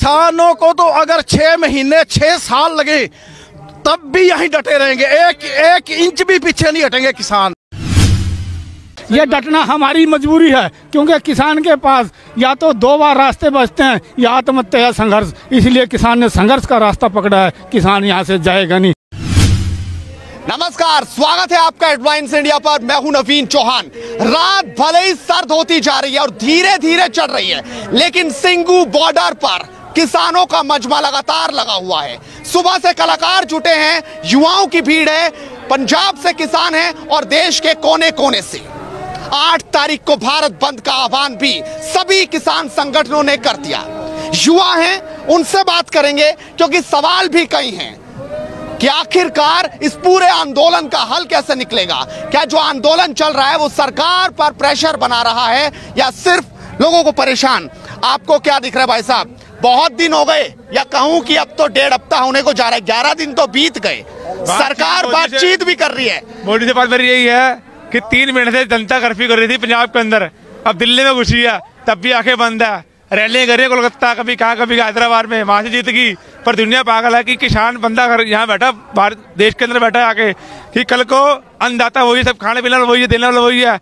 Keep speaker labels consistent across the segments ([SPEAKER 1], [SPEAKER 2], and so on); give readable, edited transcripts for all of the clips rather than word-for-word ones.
[SPEAKER 1] किसानों को तो अगर 6 महीने 6 साल लगे तब भी यहीं डटे रहेंगे, एक इंच भी पीछे नहीं हटेंगे किसान।
[SPEAKER 2] ये डटना हमारी मजबूरी है, क्योंकि किसान के पास या तो 2 बार रास्ते बचते हैं या आत्महत्या या संघर्ष। इसलिए किसान ने संघर्ष का रास्ता पकड़ा है, किसान यहाँ से जाएगा नहीं।
[SPEAKER 3] नमस्कार, स्वागत है आपका हेडलाइंस इंडिया पर। मैं हूं नवीन चौहान। रात भले ही सर्द होती जा रही है और धीरे धीरे चढ़ रही है, लेकिन सिंगू बॉर्डर पर किसानों का मजमा लगातार लगा हुआ है। सुबह से कलाकार जुटे हैं, युवाओं की भीड़ है, पंजाब से किसान हैं और देश के कोने कोने से। 8 तारीख को भारत बंद का आह्वान भी सभी किसान संगठनों ने कर दिया। युवा हैं, उनसे बात करेंगे, क्योंकि सवाल भी कई हैं कि आखिरकार इस पूरे आंदोलन का हल कैसे निकलेगा। क्या जो आंदोलन चल रहा है वो सरकार पर प्रेशर बना रहा है या सिर्फ लोगों को परेशान? आपको क्या दिख रहा है भाई साहब? बहुत दिन हो गए, या कहूं कि अब तो 1.5 हफ्ता होने को जा रहा है। 11 दिन तो बीत गए, सरकार बातचीत भी कर रही है।
[SPEAKER 4] मोदी से बात मेरी यही है कि 3 महीने से जनता कर्फ्यू कर रही थी पंजाब के अंदर, अब दिल्ली में घुसी है, तब भी आंखें बंद है। रैलियां कर रही है कोलकाता, कभी कहाँ कभी हैदराबाद में, वहां से जीत गई। पर दुनिया पागल है कि किसान बंदा यहाँ बैठा, भारत देश के अंदर बैठा आके, कि कल को अन्नदाता वही, सब खाने पीने वही है, देने वाला वही है।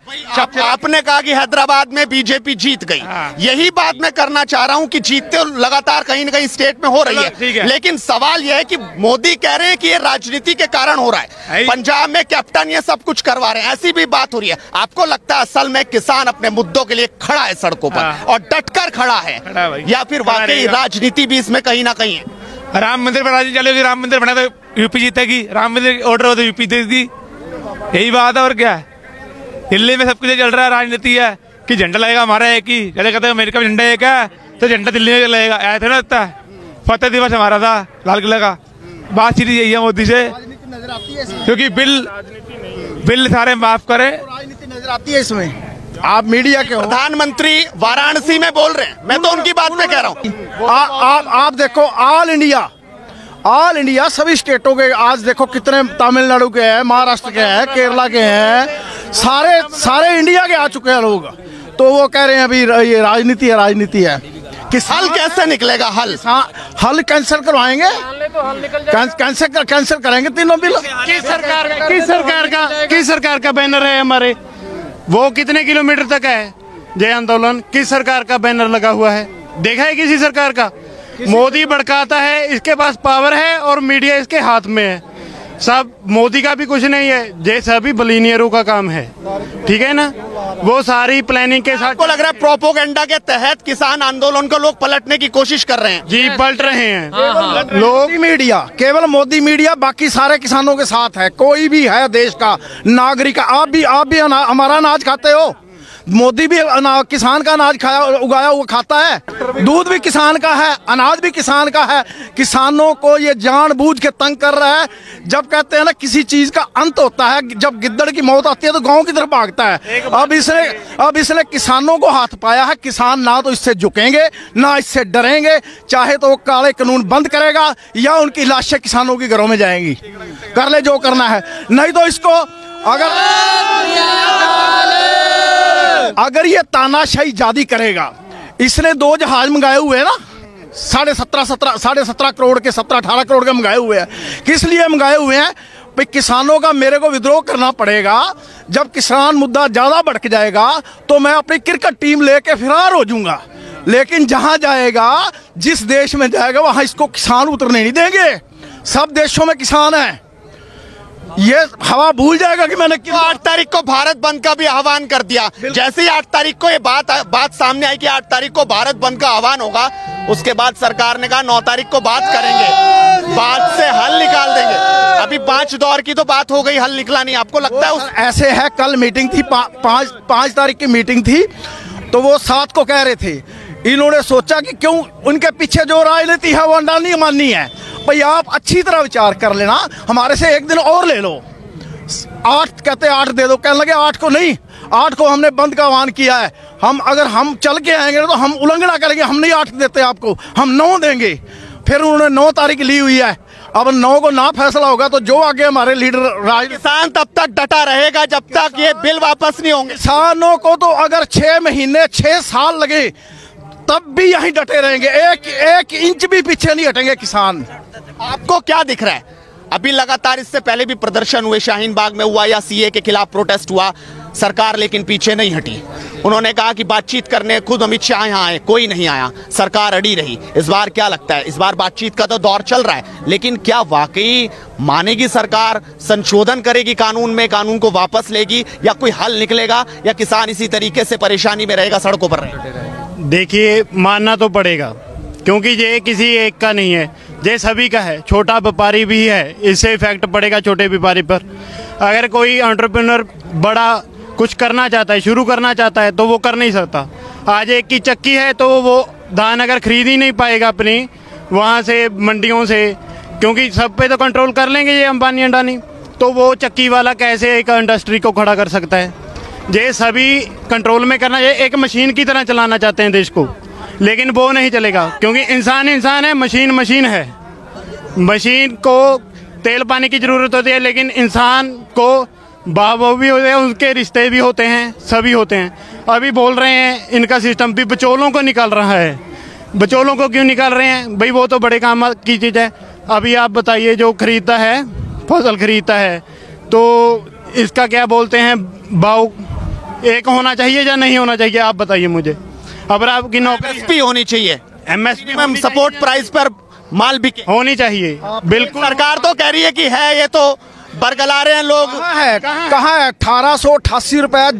[SPEAKER 3] आपने कहा कि हैदराबाद में बीजेपी जीत गई, यही बात मैं करना चाह रहा हूं कि जीतते लगातार कहीं न कहीं स्टेट में हो रही है, लेकिन सवाल यह है कि मोदी कह रहे हैं कि ये राजनीति के कारण हो रहा है, पंजाब में कैप्टन ये सब कुछ करवा रहे हैं, ऐसी भी बात हो रही है। आपको लगता है असल में किसान अपने मुद्दों के लिए खड़ा है सड़कों पर और डटकर खड़ा है, या फिर वाकई राजनीति भी इसमें कहीं ना कहीं है?
[SPEAKER 4] राम मंदिर पर राजनीति चलेगी, राम मंदिर बना तो यूपी जीतेगी, राम मंदिर ऑर्डर हो तो यूपी देगी, यही बात है। और क्या है, दिल्ली में सब कुछ चल रहा है, राजनीति है कि झंडा लगेगा हमारा एक ही, जैसे कहते हैं अमेरिका में झंडा एक है तो झंडा दिल्ली में लगेगा, ऐसा ना लगता है। फतेह दिवस हमारा था लाल किले का, बात सीधी यही है मोदी से, क्योंकि बिल सारे माफ करे,
[SPEAKER 1] राजनीति नजर आती है इसमें। आप मीडिया के
[SPEAKER 3] प्रधानमंत्री वाराणसी में बोल रहे हैं, मैं तो उनकी बात पे कह रहा हूँ।
[SPEAKER 1] आप देखो, ऑल इंडिया सभी स्टेटों के आज देखो कितने, तमिलनाडु के हैं, महाराष्ट्र के हैं, केरला के हैं, सारे इंडिया के आ चुके हैं लोग। तो वो कह रहे हैं अभी ये राजनीति है। किस
[SPEAKER 3] हल कैसे निकलेगा?
[SPEAKER 1] हल कैंसिल करवाएंगे, कैंसिल करेंगे तीनों बिल।
[SPEAKER 5] किस सरकार का बैनर है हमारे, वो कितने किलोमीटर तक है जय आंदोलन? किस सरकार का बैनर लगा हुआ है? देखा है किसी सरकार का? मोदी भड़काता है, इसके पास पावर है और मीडिया इसके हाथ में है। सब मोदी का भी कुछ नहीं है, जैसा भी बिलियनियरों का काम है, ठीक है ना? वो सारी प्लानिंग के साथ।
[SPEAKER 3] आपको लग रहा है प्रोपोगेंडा के तहत किसान आंदोलन को लोग पलटने की कोशिश कर रहे हैं?
[SPEAKER 5] जी, पलट रहे हैं
[SPEAKER 1] लोग। मीडिया, केवल मोदी मीडिया, बाकी सारे किसानों के साथ है। कोई भी है देश का नागरिक, आप भी हमारा अनाज खाते हो, मोदी भी किसान का अनाज उगाया हुआ खाता है, दूध भी किसान का है, अनाज भी किसान का है। किसानों को ये जानबूझ के तंग कर रहा है। जब कहते हैं ना किसी चीज का अंत होता है, जब गिद्दड़ की मौत आती है तो गांव की तरफ भागता है। अब इसने किसानों को हाथ पाया है। किसान ना तो इससे झुकेंगे ना इससे डरेंगे, चाहे तो वो काले कानून बंद करेगा या उनकी लाशें किसानों के घरों में जाएंगी। कर ले जो करना है, नहीं तो इसको अगर ये तानाशाही जादी करेगा। इसने 2 जहाज मंगाए हुए हैं ना, 17.5 करोड़ के, 17-18 करोड़ के मंगाए हुए हैं। किस लिए मंगाए हुए हैं? भाई किसानों का मेरे को विद्रोह करना पड़ेगा। जब किसान मुद्दा ज्यादा भड़क जाएगा तो मैं अपनी क्रिकेट टीम लेके फरार हो जाऊंगा। लेकिन जहां जाएगा, जिस देश में जाएगा, वहां इसको किसान उतरने नहीं देंगे। सब देशों में किसान है, ये हवा भूल जाएगा कि मैंने
[SPEAKER 3] 8 तारीख को भारत बंद का भी आह्वान कर दिया। जैसे ही 8 तारीख को ये बात सामने आई कि 8 तारीख को भारत बंद का आह्वान होगा, उसके बाद सरकार ने कहा 9 तारीख को बात करेंगे, बात से हल निकाल देंगे। अभी 5 दौर की तो बात हो गई, हल निकला नहीं। आपको लगता है
[SPEAKER 1] ऐसे है? कल मीटिंग थी, 5 तारीख की मीटिंग थी, तो वो 7 को कह रहे थे। इन्होंने सोचा कि क्यों उनके पीछे जो राजनीति है वो नहीं माननी है। भाई आप अच्छी तरह विचार कर लेना, हमारे से 1 दिन और ले लो। 8 कहते 8 दे दो, कहने लगे 8 को नहीं, 8 को हमने बंद का आह्वान किया है। अगर हम चल के आएंगे तो हम उल्लंघना करेंगे, हम नहीं 8 देते आपको, हम 9 देंगे। फिर उन्होंने 9 तारीख ली हुई है। अब 9 को ना फैसला होगा तो जो आगे हमारे लीडर
[SPEAKER 3] किसान तब तक डटा रहेगा जब तक ये बिल वापस नहीं होंगे।
[SPEAKER 1] किसानों को तो अगर 6 महीने 6 साल लगे तब भी यहीं डटे रहेंगे, एक इंच भी पीछे नहीं हटेंगे किसान।
[SPEAKER 3] आपको क्या दिख रहा है? अभी लगातार इससे पहले भी प्रदर्शन हुए, शाहीन बाग में हुआ या सीए के खिलाफ प्रोटेस्ट हुआ, सरकार लेकिन पीछे नहीं हटी। उन्होंने कहा कि बातचीत करने खुद अमित शाह यहाँ आए, कोई नहीं आया, सरकार अड़ी रही। इस बार क्या लगता है? इस बार बातचीत का तो दौर चल रहा है, लेकिन क्या वाकई मानेगी सरकार, संशोधन करेगी कानून में, कानून को वापस लेगी, या कोई हल निकलेगा, या किसान इसी तरीके से परेशानी में रहेगा, सड़कों पर रहेगा?
[SPEAKER 5] देखिए, मानना तो पड़ेगा, क्योंकि ये किसी एक का नहीं है, ये सभी का है। छोटा व्यापारी भी है, इससे इफेक्ट पड़ेगा छोटे व्यापारी पर। अगर कोई एंटरप्रेन्योर बड़ा कुछ करना चाहता है, शुरू करना चाहता है, तो वो कर नहीं सकता। आज एक की चक्की है तो वो धान अगर खरीद ही नहीं पाएगा अपनी वहाँ से, मंडियों से, क्योंकि सब पे तो कंट्रोल कर लेंगे ये अंबानी अंडानी, तो वो चक्की वाला कैसे एक इंडस्ट्री को खड़ा कर सकता है? ये सभी कंट्रोल में करना, ये एक मशीन की तरह चलाना चाहते हैं देश को, लेकिन वो नहीं चलेगा, क्योंकि इंसान इंसान है, मशीन मशीन है। मशीन को तेल पानी की जरूरत होती है, लेकिन इंसान को बाबू भी होते हैं, उनके रिश्ते भी होते हैं, सभी होते हैं। अभी बोल रहे हैं इनका सिस्टम भी बचौलों को निकाल रहा है। बचौलों को क्यों निकाल रहे हैं भाई? वो तो बड़े काम की चीज़ है। अभी आप बताइए, जो खरीदता है, फसल खरीदता है, तो इसका क्या बोलते हैं, भाव एक होना चाहिए या नहीं होना चाहिए? आप बताइए मुझे। अब आपकी नौकरी
[SPEAKER 3] एमएसपी होनी चाहिए,
[SPEAKER 5] एमएसपी
[SPEAKER 3] मिनिमम सपोर्ट प्राइस पर माल बिके,
[SPEAKER 5] होनी चाहिए। बिल्कुल,
[SPEAKER 3] सरकार तो कह रही है कि है, ये तो बरगला रहे हैं लोग।
[SPEAKER 1] कहाँ है? 1888 रुपए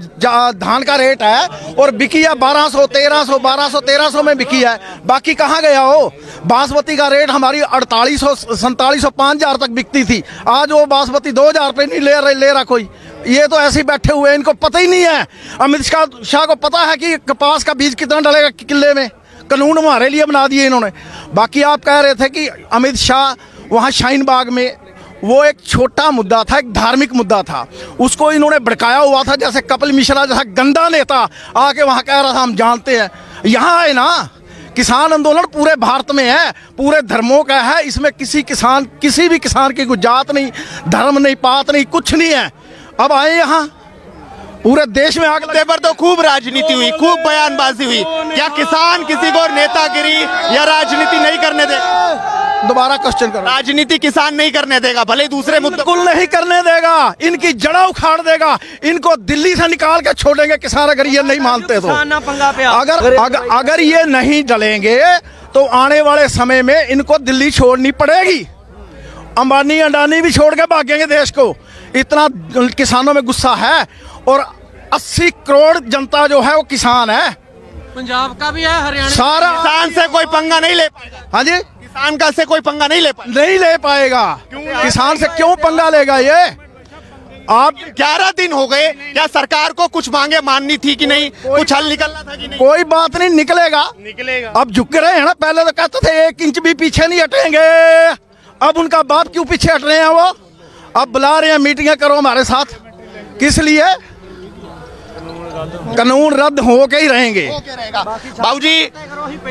[SPEAKER 1] धान का रेट है और बिकी है 1200, 1300, 1200, 1300 में बिकी है। बाकी कहाँ गया हो? बासमती का रेट हमारी 4800, 4700, 5000 तक बिकती थी। आज वो बासमती 2000 रुपये नहीं ले रहा कोई। ये तो ऐसे ही बैठे हुए हैं, इनको पता ही नहीं है। अमित शाह को पता है कि कपास का बीज कितना डलेगा किले में, कानून हमारे लिए बना दिए इन्होंने। बाकी आप कह रहे थे कि अमित शाह वहाँ शाहीन बाग में, वो एक छोटा मुद्दा था, एक धार्मिक मुद्दा था, उसको इन्होंने भड़काया हुआ था। जैसे कपिल मिश्रा जैसा गंदा नेता आके वहाँ कह रहा था हम जानते हैं। यहाँ है ना, किसान आंदोलन पूरे भारत में है, पूरे धर्मों का है। इसमें किसी भी किसान की कोई जात नहीं, धर्म नहीं, पात नहीं, कुछ नहीं है। अब आए यहाँ, पूरे देश में आग
[SPEAKER 3] पर तो खूब राजनीति हुई, खूब बयानबाजी हुई। क्या किसान किसी को नेतागिरी या राजनीति नहीं करने देगा?
[SPEAKER 1] दोबारा क्वेश्चन करो।
[SPEAKER 3] राजनीति किसान नहीं करने देगा, भले दूसरे मुद्दे
[SPEAKER 1] बिल्कुल नहीं करने देगा, इनकी जड़ा उखाड़ देगा, इनको दिल्ली से निकाल के छोड़ेंगे किसान, अगर ये नहीं मानते तो। अगर ये नहीं डलेंगे तो आने वाले समय में इनको दिल्ली छोड़नी पड़ेगी। अंबानी अडानी भी छोड़ के भागेंगे देश को, इतना किसानों में गुस्सा है। और 80 करोड़ जनता जो है वो किसान है,
[SPEAKER 6] पंजाब का भी है, हरियाणा
[SPEAKER 1] सारा।
[SPEAKER 3] किसान से कोई पंगा नहीं ले पाएगा।
[SPEAKER 1] हाँ जी,
[SPEAKER 3] किसान का से कोई पंगा नहीं ले
[SPEAKER 1] पाएगा। किसान से क्यों पंगा लेगा ये? आप
[SPEAKER 3] 11 दिन हो गए, क्या सरकार को कुछ मांगे माननी थी कि नहीं? कुछ हल निकलना था कि नहीं?
[SPEAKER 1] कोई बात नहीं, निकलेगा। अब झुक रहे हैं ना, पहले तो कहते थे 1 इंच भी पीछे नहीं हटेंगे। अब उनका बाप क्यों पीछे हट रहे हैं? वो अब बुला रहे हैं मीटिंगें करो हमारे साथ, किस लिए? कानून रद्द हो के ही रहेंगे।
[SPEAKER 3] बाबूजी,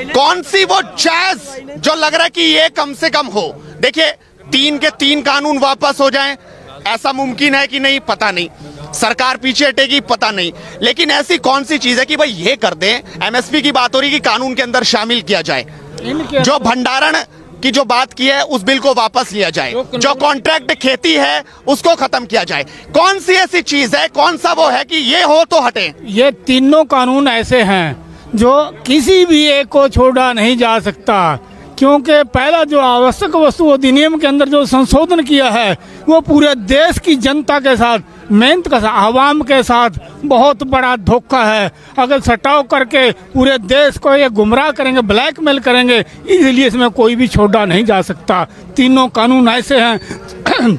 [SPEAKER 3] कौन सी वो चीज जो लग रहा है कि ये कम से कम हो? देखिए, 3 के 3 कानून वापस हो जाएं, ऐसा मुमकिन है कि नहीं पता नहीं, सरकार पीछे हटेगी पता नहीं, लेकिन ऐसी कौन सी चीज है कि भाई ये कर दें? एमएसपी की बात हो रही कि कानून के अंदर शामिल किया जाए, जो भंडारण की जो बात की है उस बिल को वापस लिया जाए, जो कॉन्ट्रैक्ट खेती है उसको खत्म किया जाए। कौन सी ऐसी चीज है, कौन सा वो है कि ये हो तो हटे?
[SPEAKER 2] ये तीनों कानून ऐसे हैं जो किसी भी एक को छोड़ा नहीं जा सकता, क्योंकि पहला जो आवश्यक वस्तु अधिनियम के अंदर जो संशोधन किया है वो पूरे देश की जनता के साथ, मेहनत के साथ, आवाम के साथ बहुत बड़ा धोखा है। अगर सटाव करके पूरे देश को ये गुमराह करेंगे, ब्लैकमेल करेंगे, इसलिए इसमें कोई भी छोड़ा नहीं जा सकता। तीनों कानून ऐसे हैं।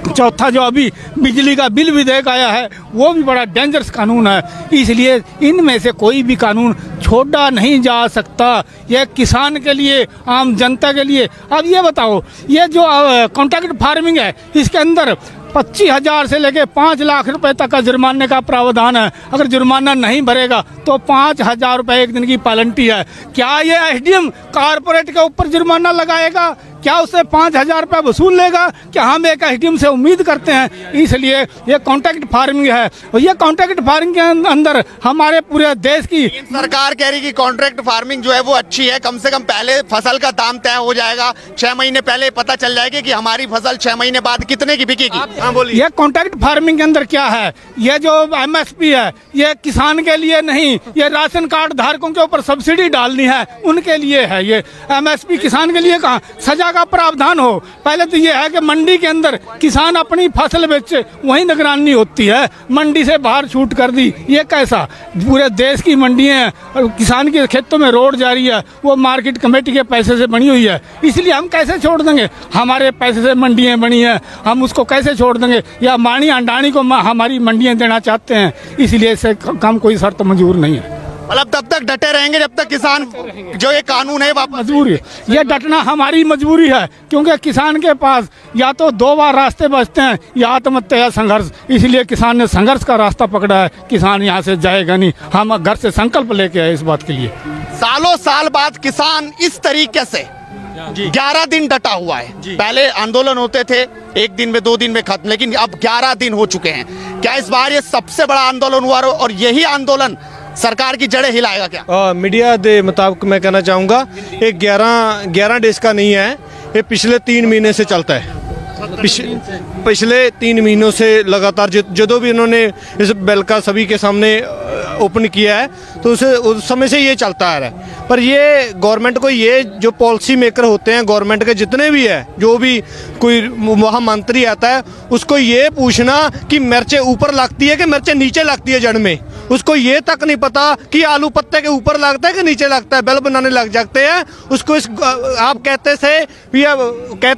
[SPEAKER 2] चौथा जो अभी बिजली का बिल विधेयक आया है वो भी बड़ा डेंजरस कानून है, इसलिए इनमें से कोई भी कानून छोड़ा नहीं जा सकता। यह किसान के लिए, आम जनता के लिए। अब ये बताओ, ये जो कॉन्ट्रैक्ट फार्मिंग है इसके अंदर 25,000 से लेके 5 लाख रुपए तक का जुर्माने का प्रावधान है। अगर जुर्माना नहीं भरेगा तो 5,000 रुपए एक दिन की पेनल्टी है। क्या ये एसडीएम कारपोरेट के ऊपर जुर्माना लगाएगा? क्या उससे 5,000 रुपये वसूल लेगा? क्या हम एक एसडीएम से उम्मीद करते हैं? इसलिए ये कॉन्ट्रैक्ट फार्मिंग है और ये कॉन्ट्रैक्ट फार्मिंग के अंदर हमारे पूरे देश की
[SPEAKER 3] सरकार कह रही कि कॉन्ट्रैक्ट फार्मिंग जो है वो अच्छी है, कम से कम पहले फसल का दाम तय हो जाएगा, 6 महीने पहले पता चल जाएगा कि हमारी फसल 6 महीने बाद कितने की बिकेगी। हाँ बोलिए।
[SPEAKER 2] ये कॉन्ट्रैक्ट फार्मिंग के अंदर क्या है? ये जो एमएसपी है ये किसान के लिए नहीं, ये राशन कार्ड धारकों के ऊपर सब्सिडी डालनी है उनके लिए है। ये एमएसपी किसान के लिए कहाँ? सजा का प्रावधान हो। पहले तो ये है कि मंडी के अंदर किसान अपनी फसल बेचे, वही निगरानी होती है, मंडी से बाहर छूट कर दी। ये कैसा? पूरे देश की मंडियां हैं और किसान के खेतों में रोड जारी है, वो मार्केट कमेटी के पैसे से बनी हुई है, इसलिए हम कैसे छोड़ देंगे? हमारे पैसे से मंडियां बनी है, हम उसको कैसे छोड़ देंगे? या मानी अंडानी को हमारी मंडियां देना चाहते हैं, इसलिए इससे कम कोई शर्त मंजूर नहीं है।
[SPEAKER 3] मतलब तब तक डटे रहेंगे जब तक किसान जो ये कानून है वापस।
[SPEAKER 2] मजबूरी है, ये डटना हमारी मजबूरी है, क्योंकि किसान के पास या तो 2 बार रास्ते बचते हैं या आत्महत्या या संघर्ष। इसलिए किसान ने संघर्ष का रास्ता पकड़ा है। किसान यहाँ से जाएगा नहीं, हम घर से संकल्प लेके आए इस बात के लिए।
[SPEAKER 3] सालों साल बाद किसान इस तरीके से 11 दिन डटा हुआ है। पहले आंदोलन होते थे 1 दिन में 2 दिन में खत्म, लेकिन अब 11 दिन हो चुके हैं। क्या इस बार ये सबसे बड़ा आंदोलन हुआ और यही आंदोलन सरकार की जड़ें हिलाएगा क्या?
[SPEAKER 7] मीडिया के मुताबिक मैं कहना चाहूँगा ये 11 डेज का नहीं है, ये पिछले 3 महीने से चलता है। पिछले 3 महीनों से लगातार जो भी इन्होंने इस बिल का सभी के सामने ओपन किया है तो उस समय से ये चलता आ रहा है। पर ये गवर्नमेंट को, ये जो पॉलिसी मेकर होते हैं गवर्नमेंट के जितने भी है, जो भी कोई वहाँ मंत्री आता है उसको ये पूछना कि मिर्चें ऊपर लगती है कि मिर्चें नीचे लगती है जड़ में, उसको ये तक नहीं पता कि आलू पत्ते के ऊपर लगता है कि नीचे लगता है। बिल बनाने लग जाते हैं उसको। आप कहते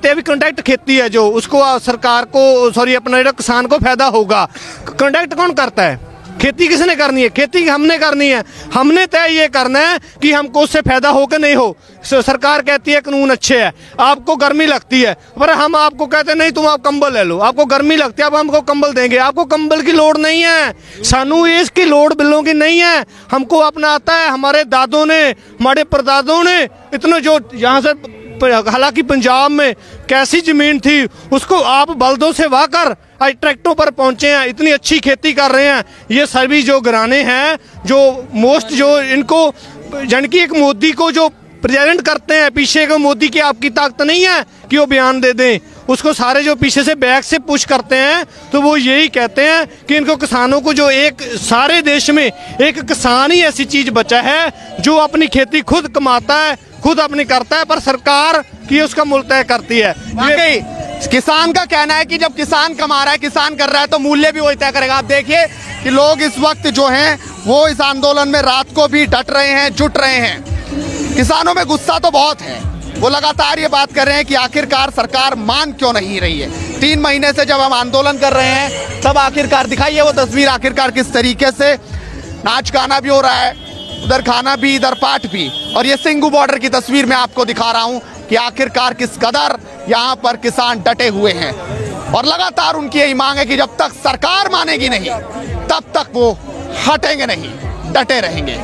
[SPEAKER 7] हैं भी कॉन्ट्रैक्ट खेती है जो, उसको सरकार को, सॉरी अपना किसान को फायदा होगा। कॉन्ट्रैक्ट कौन करता है? खेती किसने करनी है? खेती हमने करनी है। हमने तय ये करना है कि हमको उससे फायदा हो कि नहीं हो। सरकार कहती है कानून अच्छे है, आपको गर्मी लगती है, पर हम आपको कहते हैं नहीं तुम आप कंबल ले लो, आपको गर्मी लगती है अब हमको कंबल देंगे। आपको कंबल की लोड़ नहीं है, सानू इसकी लोड़ बिलों की नहीं है। हमको अपना आता है, हमारे दादों ने, हमारे परदादों ने इतने जो यहाँ से, हालांकि पंजाब में कैसी जमीन थी उसको आप बलदों से वाहकर आज ट्रैक्टरों पर पहुंचे हैं, इतनी अच्छी खेती कर रहे हैं। ये सभी जो घराने हैं, जो मोस्ट जो इनको जन की एक मोदी को जो प्रेजेंट करते हैं, पीछे को मोदी की आपकी ताकत नहीं है कि वो बयान दे दें, उसको सारे जो पीछे से बैक से पुश करते हैं तो वो यही कहते हैं कि इनको किसानों को, जो एक सारे देश में एक किसान ही ऐसी चीज बचा है जो अपनी खेती खुद कमाता है, खुद अपनी करता है, पर सरकार की उसका मूल्य तय करती है।
[SPEAKER 3] किसान का कहना है कि जब किसान कमा रहा है, किसान कर रहा है तो मूल्य भी वही तय करेगा। आप देखिए कि लोग इस वक्त जो हैं वो इस आंदोलन में रात को भी डट रहे हैं, जुट रहे हैं। किसानों में गुस्सा तो बहुत है, वो लगातार ये बात कर रहे हैं कि आखिरकार सरकार मान क्यों नहीं रही है। 3 महीने से जब हम आंदोलन कर रहे हैं तब आखिरकार दिखाइए वो तस्वीर, आखिरकार किस तरीके से नाच गाना भी हो रहा है, उधर खाना भी, इधर पाठ भी। और ये सिंगू बॉर्डर की तस्वीर मैं आपको दिखा रहा हूं कि आखिरकार किस कदर यहाँ पर किसान डटे हुए हैं। और लगातार उनकी यही मांग है कि जब तक सरकार मानेगी नहीं तब तक वो हटेंगे नहीं, डटे रहेंगे।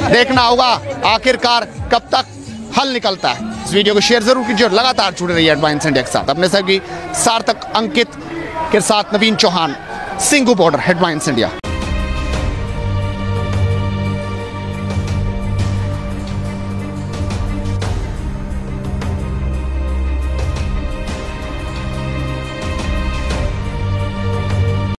[SPEAKER 3] देखना होगा आखिरकार कब तक हल निकलता है। इस वीडियो को शेयर जरूर कीजिए और लगातार जुड़े रहिए एडवांस इंडिया के साथ। अपने सभी सार्थक, अंकित के साथ Naveen Chauhan, Singhu border, headlines India.